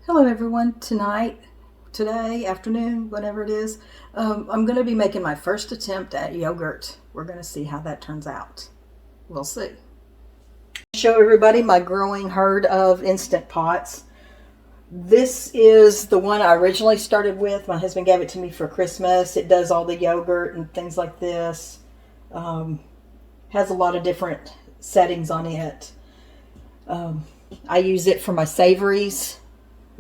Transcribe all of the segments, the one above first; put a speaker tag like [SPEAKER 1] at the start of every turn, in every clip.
[SPEAKER 1] Hello everyone. Today, afternoon, whatever it is, I'm going to be making my first attempt at yogurt. We're going to see how that turns out. We'll see. Show everybody my growing herd of Instant Pots. This is the one I originally started with. My husband gave it to me for Christmas. It does all the yogurt and things like this. Has a lot of different settings on it. I use it for my savories.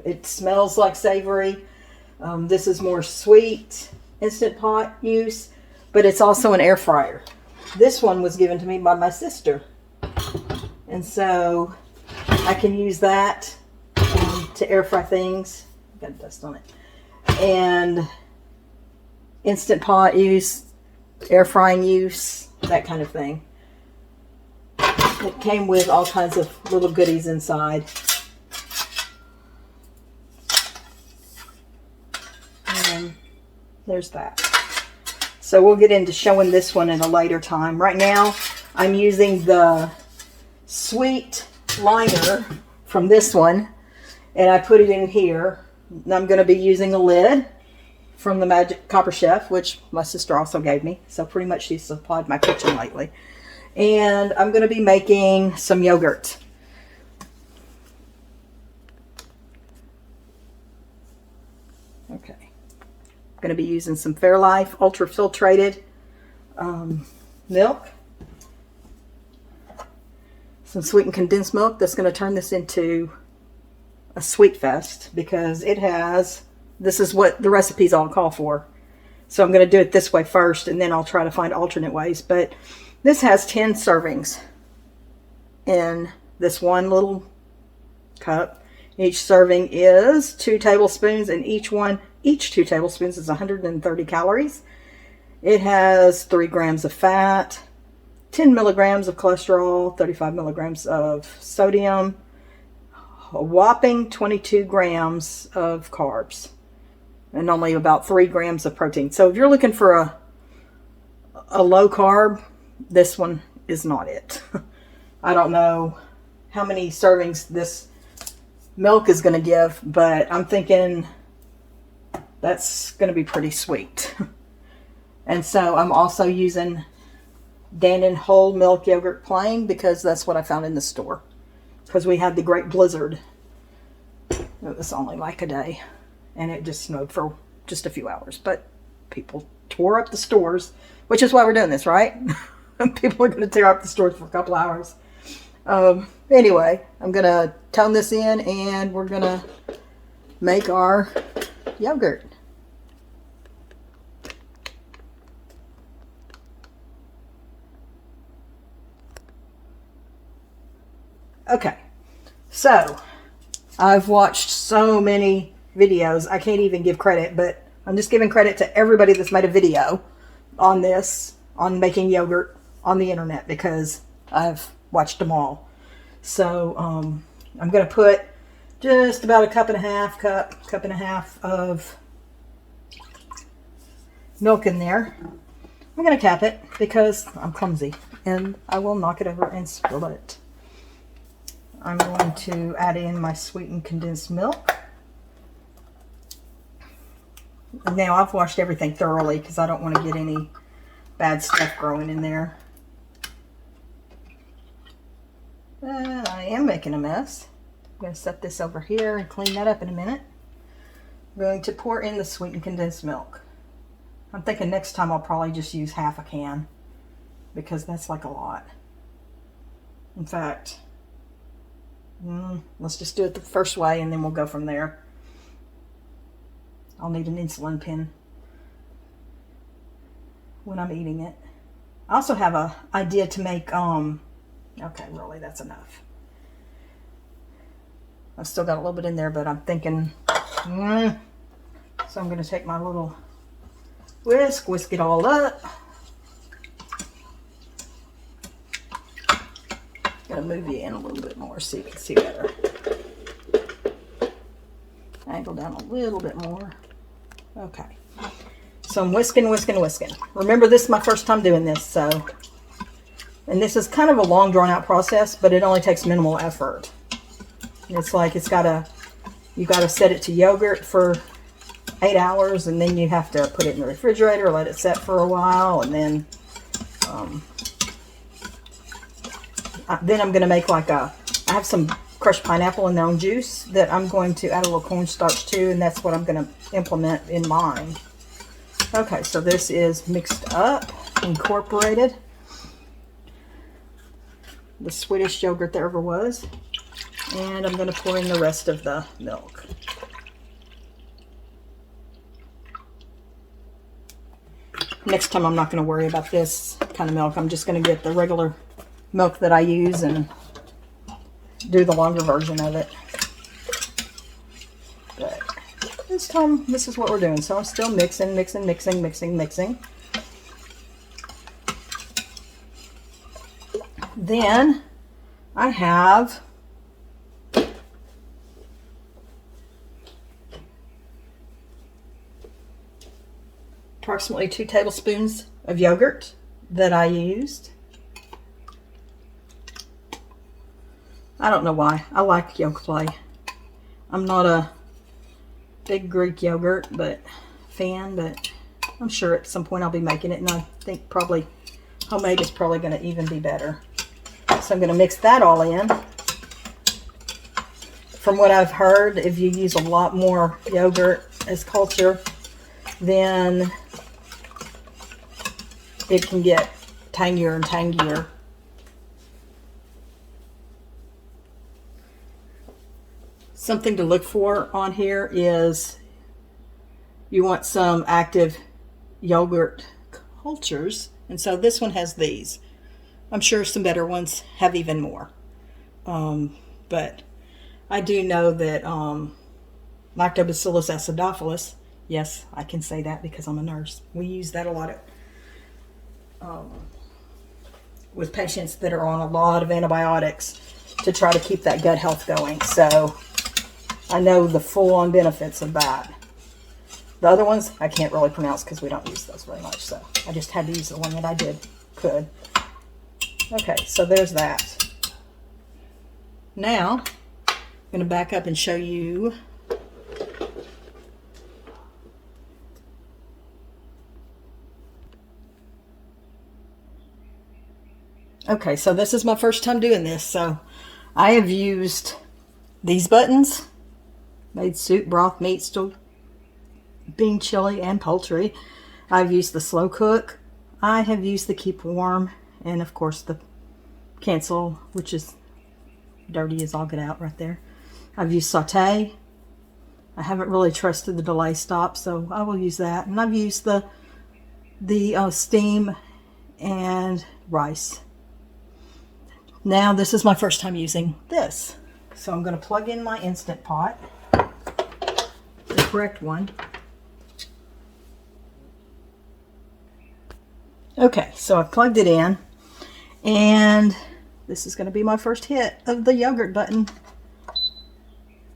[SPEAKER 1] It smells like savory. This is more sweet Instant Pot use, but it's also an air fryer. This one was given to me by my sister, and so I can use that to air fry things. Got dust on it. And Instant Pot use, air frying use, that kind of thing. It came with all kinds of little goodies inside. There's that. So we'll get into showing this one in a later time. Right now, I'm using the sweet liner from this one, and I put it in here. And I'm going to be using a lid from the Magic Copper Chef, which my sister also gave me. So pretty much she's supplied my kitchen lately. And I'm going to be making some yogurt. Okay. I'm going to be using some Fairlife ultra filtrated milk, some sweetened condensed milk. That's going to turn this into a sweet fest because it has, this is what the recipes all call for. So I'm going to do it this way first, and then I'll try to find alternate ways. But this has 10 servings in this one little cup. Each serving is 2 tablespoons, and each 2 tablespoons is 130 calories. It has 3 grams of fat, 10 milligrams of cholesterol, 35 milligrams of sodium, a whopping 22 grams of carbs, and only about 3 grams of protein. So if you're looking for a low carb, this one is not it. I don't know how many servings this milk is going to give, but I'm thinking that's going to be pretty sweet. And so I'm also using Dannon whole milk yogurt plain because that's what I found in the store, because we had the great blizzard. It was only like a day, and it just snowed for just a few hours, but people tore up the stores, which is why we're doing this, right? People are going to tear up the stores for a couple hours. Anyway, I'm going to tone this in, and we're going to make our yogurt. Okay, so I've watched so many videos, I can't even give credit, but I'm just giving credit to everybody that's made a video on this, on making yogurt on the internet, because I've watched them all. So I'm going to put just about a cup and a half of milk in there. I'm going to cap it because I'm clumsy and I will knock it over and spill it. I'm going to add in my sweetened condensed milk. Now I've washed everything thoroughly because I don't want to get any bad stuff growing in there. I am making a mess. I'm going to set this over here and clean that up in a minute. I'm going to pour in the sweetened condensed milk. I'm thinking next time I'll probably just use half a can because that's like a lot. In fact, let's just do it the first way and then we'll go from there. I'll need an insulin pen when I'm eating it. I also have an idea to make, okay, really, that's enough. I've still got a little bit in there, but I'm thinking, so I'm going to take my little whisk it all up. Going to move you in a little bit more so you can see better. Angle down a little bit more. Okay. So I'm whisking. Remember, this is my first time doing this, so. And this is kind of a long, drawn-out process, but it only takes minimal effort. It's like it's got a You got to set it to yogurt for 8 hours, and then you have to put it in the refrigerator, let it set for a while, and then I'm going to make like I have some crushed pineapple and own juice that I'm going to add a little cornstarch to, and that's what I'm going to implement in mine. Okay, so this is mixed up, incorporated. The sweetest yogurt there ever was. And I'm going to pour in the rest of the milk. Next time I'm not going to worry about this kind of milk. I'm just going to get the regular milk that I use and do the longer version of it. But this time, this is what we're doing. So I'm still mixing. Then I have approximately 2 tablespoons of yogurt that I used. I don't know why. I like yolk play. I'm not a big Greek yogurt fan, but I'm sure at some point I'll be making it, and I think probably homemade is probably going to even be better. So I'm going to mix that all in. From what I've heard, if you use a lot more yogurt as culture, then it can get tangier and tangier. Something to look for on here is you want some active yogurt cultures, and so this one has these. I'm sure some better ones have even more, but I do know that Lactobacillus acidophilus, yes, I can say that because I'm a nurse. We use that a lot with patients that are on a lot of antibiotics to try to keep that gut health going. So I know the full-on benefits of that. The other ones I can't really pronounce because we don't use those very much. So I just had to use the one that I could. Okay, so there's that. Now I'm going to back up and show you okay, so this is my first time doing this. So I have used these buttons, made soup, broth, meat, stew, bean chili, and poultry. I've used the slow cook. I have used the keep warm, and of course the cancel, which is dirty as all get out right there. I've used saute. I haven't really trusted the delay stop, so I will use that. And I've used the steam and rice. Now this is my first time using this. So I'm going to plug in my Instant Pot, the correct one. Okay, so I've plugged it in, and this is going to be my first hit of the yogurt button.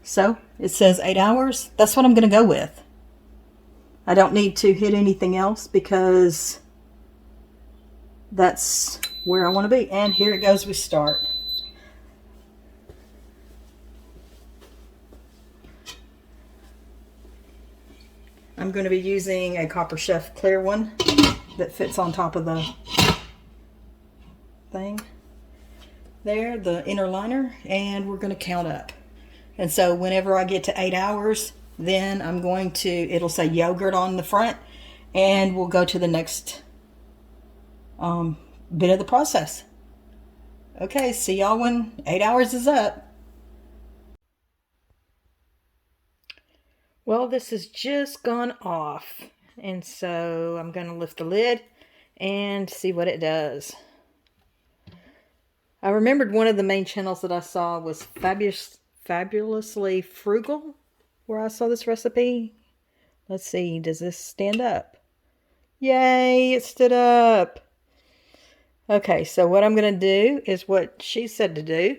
[SPEAKER 1] So it says 8 hours. That's what I'm going to go with. I don't need to hit anything else because that's where I want to be. And here it goes, we start. I'm going to be using a Copper Chef clear one that fits on top of the thing there, the inner liner, and we're going to count up. And so whenever I get to 8 hours, then I'm going to, it'll say yogurt on the front, and we'll go to the next bit of the process. Okay, see y'all when 8 hours is up. Well, this has just gone off, and so I'm going to lift the lid and see what it does. I remembered one of the main channels that I saw was Fabulously Frugal, where I saw this recipe. Let's see, does this stand up? Yay, it stood up. Okay, so what I'm going to do is what she said to do,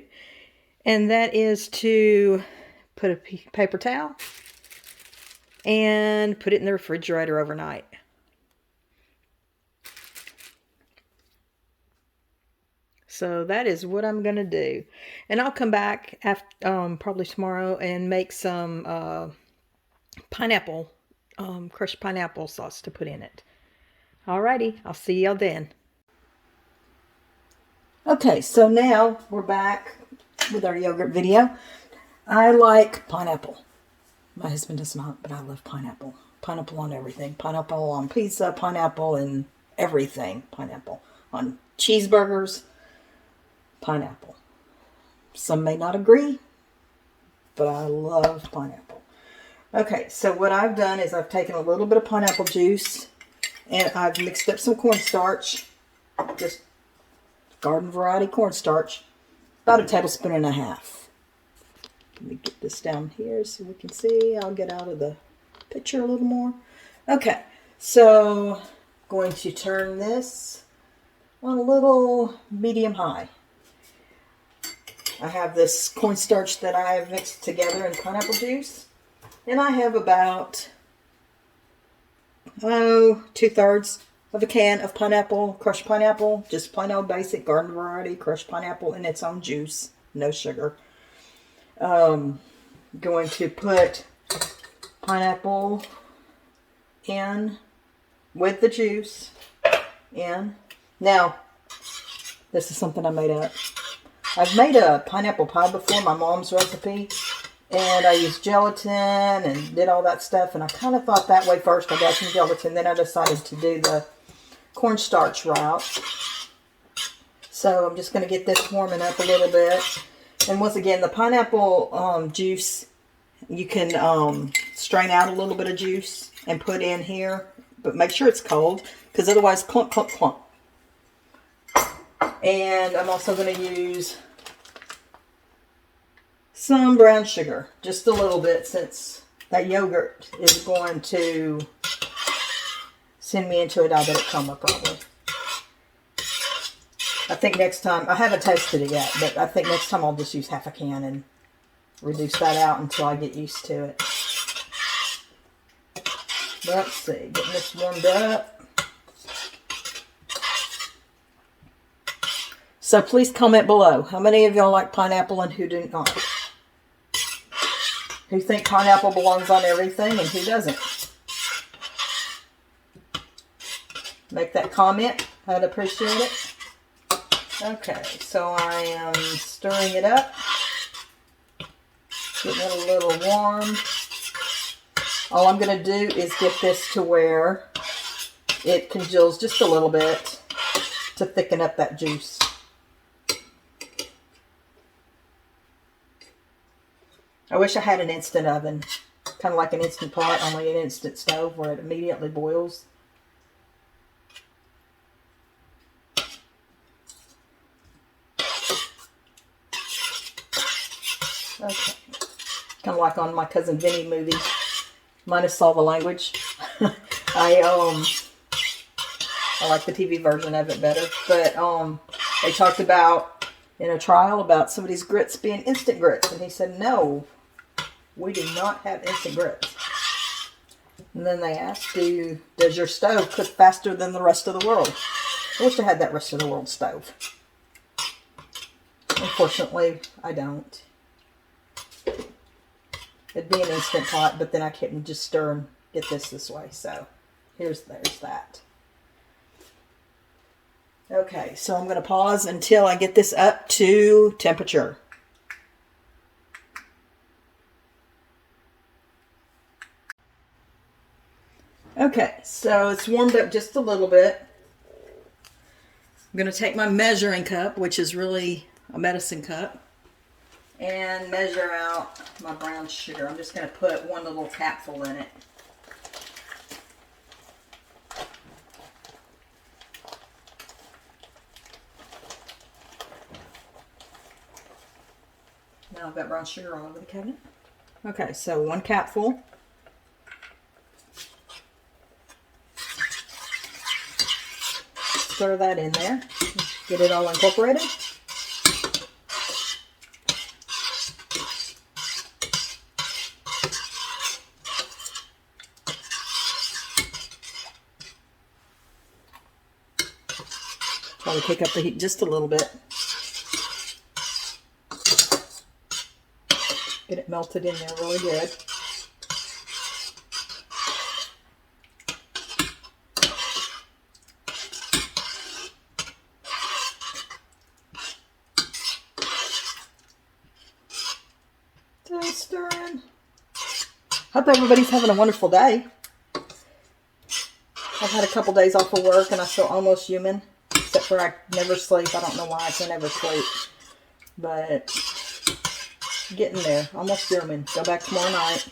[SPEAKER 1] and that is to put a paper towel and put it in the refrigerator overnight. So that is what I'm going to do. And I'll come back after, probably tomorrow and make some pineapple, crushed pineapple sauce to put in it. Alrighty, I'll see y'all then. Okay, so now we're back with our yogurt video. I like pineapple. My husband does not, but I love pineapple. Pineapple on everything. Pineapple on pizza, pineapple in everything. Pineapple on cheeseburgers, pineapple. Some may not agree, but I love pineapple. Okay, so what I've done is I've taken a little bit of pineapple juice and I've mixed up some cornstarch, just garden variety cornstarch, about a tablespoon and a half. Let me get this down here so we can see. I'll get out of the picture a little more. Okay, so I'm going to turn this on a little medium high. I have this cornstarch that I have mixed together in pineapple juice, and I have about 2/3 of a can of pineapple, crushed pineapple, just plain old basic garden variety crushed pineapple in its own juice, no sugar. Going to put pineapple in with the juice in. Now, this is something I made up. I've made a pineapple pie before, my mom's recipe, and I used gelatin and did all that stuff, and I kind of thought that way first. I got some gelatin, then I decided to do the cornstarch route. So I'm just going to get this warming up a little bit. And once again, the pineapple juice, you can strain out a little bit of juice and put in here, but make sure it's cold, because otherwise clump, clump, clump. And I'm also going to use some brown sugar, just a little bit, since that yogurt is going to send me into a diabetic coma probably. I think next time, I haven't tasted it yet, but I think next time I'll just use half a can and reduce that out until I get used to it. Let's see, getting this warmed up. So please comment below. How many of y'all like pineapple and who do not? Who think pineapple belongs on everything and who doesn't? Make that comment. I'd appreciate it. Okay, so I am stirring it up. Getting it a little warm. All I'm going to do is get this to where it congeals just a little bit to thicken up that juice. I wish I had an instant oven, kind of like an instant pot, only an instant stove where it immediately boils. Okay, kind of like on my Cousin Vinny movie, minus all the language. I like the TV version of it better, but they talked about in a trial about somebody's grits being instant grits, and he said no. We do not have instant grits. And then they asked, does your stove cook faster than the rest of the world? I wish I had that rest of the world stove. Unfortunately, I don't. It'd be an instant pot, but then I couldn't just stir and get this way. So there's that. Okay, so I'm going to pause until I get this up to temperature. Okay, so it's warmed up just a little bit. I'm going to take my measuring cup, which is really a medicine cup, and measure out my brown sugar. I'm just going to put one little capful in it. Now I've got brown sugar all over the cabinet. Okay, so one capful. Stir that in there. Get it all incorporated. Try to kick up the heat just a little bit. melted in there really good. Still stirring. Hope everybody's having a wonderful day. I've had a couple days off of work and I feel almost human. Except for I never sleep. I don't know why I can't ever sleep. But getting there. Almost human. Go back tomorrow night.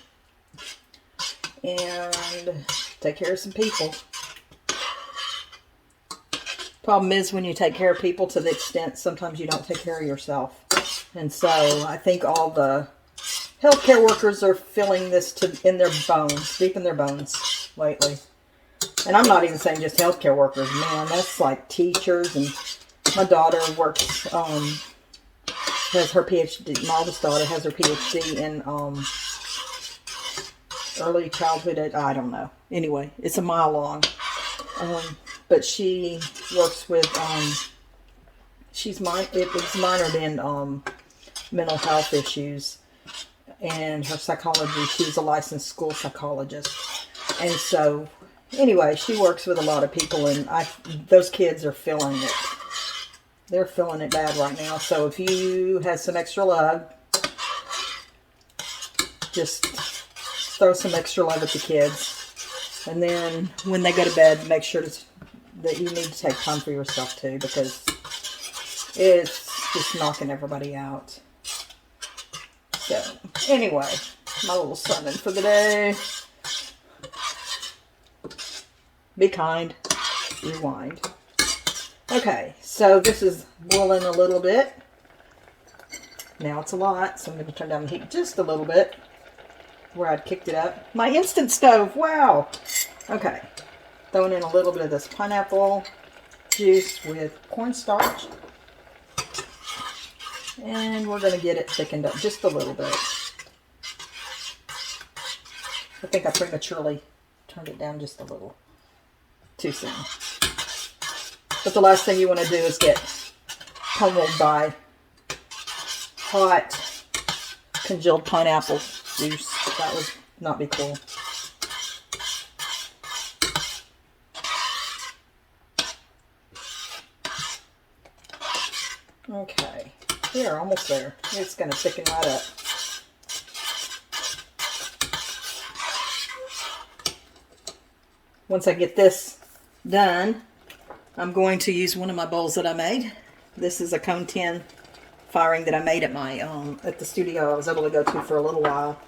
[SPEAKER 1] And take care of some people. Problem is when you take care of people to the extent sometimes you don't take care of yourself. And so I think all the healthcare workers are feeling this in their bones, deep in their bones lately. And I'm not even saying just healthcare workers, man. That's like teachers. And my daughter works, has her PhD. My oldest daughter has her PhD in early childhood. I don't know. Anyway, it's a mile long. But she works with, it's minored in mental health issues. And her psychology, she's a licensed school psychologist. And so, anyway, she works with a lot of people, and those kids are feeling it. They're feeling it bad right now. So if you have some extra love, just throw some extra love at the kids. And then when they go to bed, make sure that you need to take time for yourself too, because it's just knocking everybody out. So, anyway, my little sermon for the day. Be kind. Rewind. Okay, so this is boiling a little bit. Now it's a lot, so I'm going to turn down the heat just a little bit where I'd kicked it up. My instant stove, wow! Okay, throwing in a little bit of this pineapple juice with cornstarch. And we're going to get it thickened up just a little bit. I think I prematurely turned it down just a little. Too soon. But the last thing you want to do is get pummeled by hot congealed pineapple juice. That would not be cool. Okay. Here, almost there. It's going to thicken right up. Once I get this done, I'm going to use one of my bowls that I made. This is a cone tin firing that I made at my at the studio I was able to go to for a little while.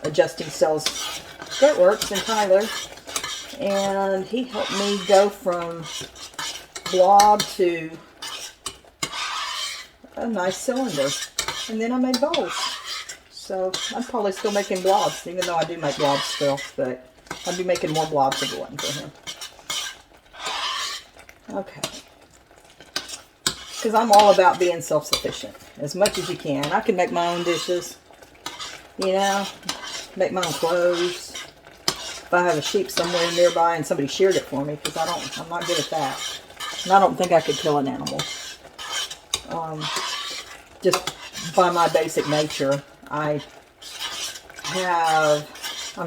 [SPEAKER 1] Adjusting Cells Skirtworks in Tyler. And he helped me go from blob to a nice cylinder. And then I made bowls. So I'm probably still making blobs, even though I do make blobs still. But I'd be making more blobs if it wasn't for him. Okay. Because I'm all about being self-sufficient. As much as you can. I can make my own dishes. You know. Make my own clothes. If I have a sheep somewhere nearby and somebody sheared it for me. Because I'm not good at that. And I don't think I could kill an animal. Just by my basic nature. I'm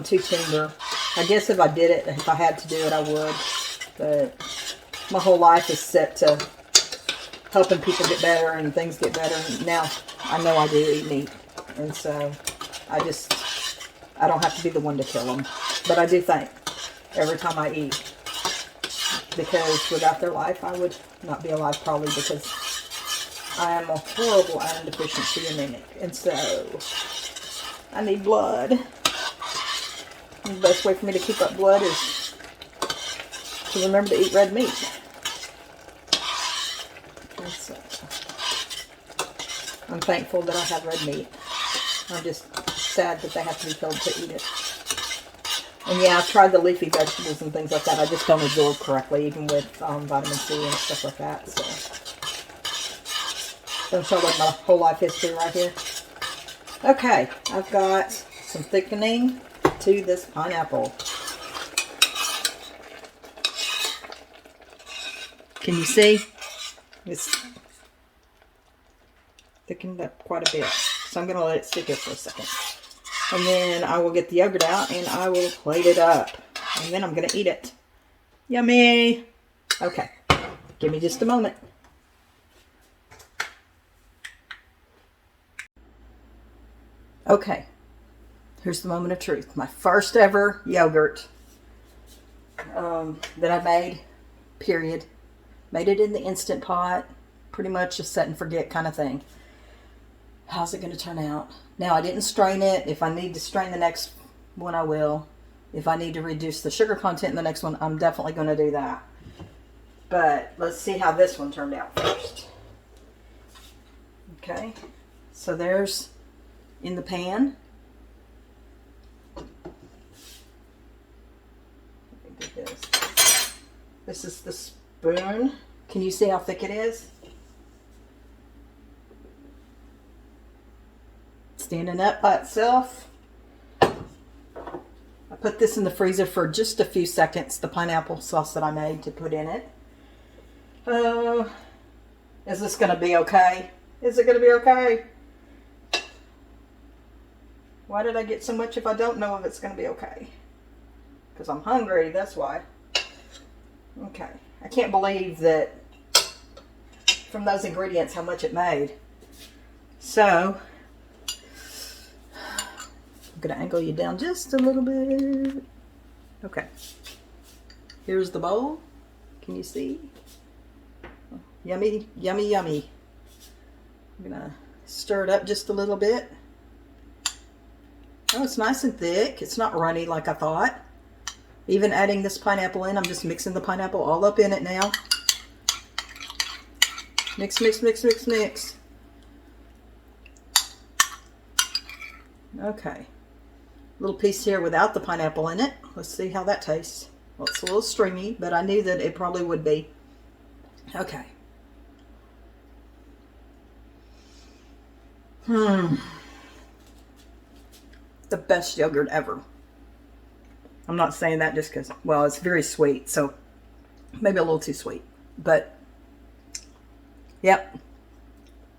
[SPEAKER 1] too tender. I guess if I did it, if I had to do it, I would. But my whole life is set to helping people get better and things get better. And now I know I do eat meat. And so I don't have to be the one to kill them. But I do think every time I eat. Because without their life, I would not be alive probably, because I am a horrible iron deficiency anemic. And so I need blood. And the best way for me to keep up blood is to remember to eat red meat. And so I'm thankful that I have red meat. I'm just sad that they have to be killed to eat it. And yeah, I've tried the leafy vegetables and things like that. I just don't absorb correctly, even with vitamin C and stuff like that. So don't show like my whole life history right here. Okay, I've got some thickening to this pineapple. Can you see? It's thickened up quite a bit. So I'm going to let it sit here for a second. And then I will get the yogurt out and I will plate it up. And then I'm going to eat it. Yummy! Okay, give me just a moment. Okay, here's the moment of truth. My first ever yogurt that I made, period. Made it in the Instant Pot. Pretty much a set and forget kind of thing. How's it going to turn out? Now, I didn't strain it. If I need to strain the next one, I will. If I need to reduce the sugar content in the next one, I'm definitely going to do that. But let's see how this one turned out first. Okay, so there's in the pan. This is the spoon. Can you see how thick it is? Standing up by itself. I put this in the freezer for just a few seconds, the pineapple sauce that I made to put in it. Is this going to be okay? Is it going to be okay? Why did I get so much if I don't know if it's going to be okay? Because I'm hungry, that's why. Okay. I can't believe that from those ingredients how much it made. So, I'm going to angle you down just a little bit. Okay. Here's the bowl. Can you see? Yummy, yummy, yummy. I'm going to stir it up just a little bit. Oh, it's nice and thick. It's not runny like I thought. Even adding this pineapple in, I'm just mixing the pineapple all up in it now. Mix, mix, mix, mix, mix. Okay. Little piece here without the pineapple in it. Let's see how that tastes. Well, it's a little stringy, but I knew that it probably would be. Okay. The best yogurt ever. I'm not saying that just because, well, it's very sweet, so maybe a little too sweet. But, yep.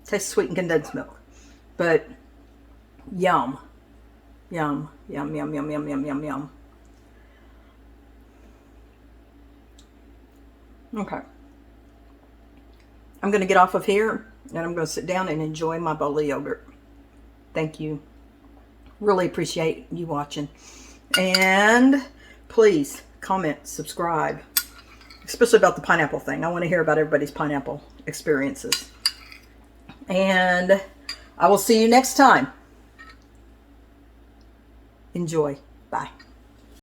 [SPEAKER 1] Tastes sweet and condensed milk. But, yum. Yum, yum, yum, yum, yum, yum, yum, yum. Okay. I'm going to get off of here, and I'm going to sit down and enjoy my bowl of yogurt. Thank you. Really appreciate you watching. And please comment, subscribe, especially about the pineapple thing. I want to hear about everybody's pineapple experiences. And I will see you next time. Enjoy. Bye.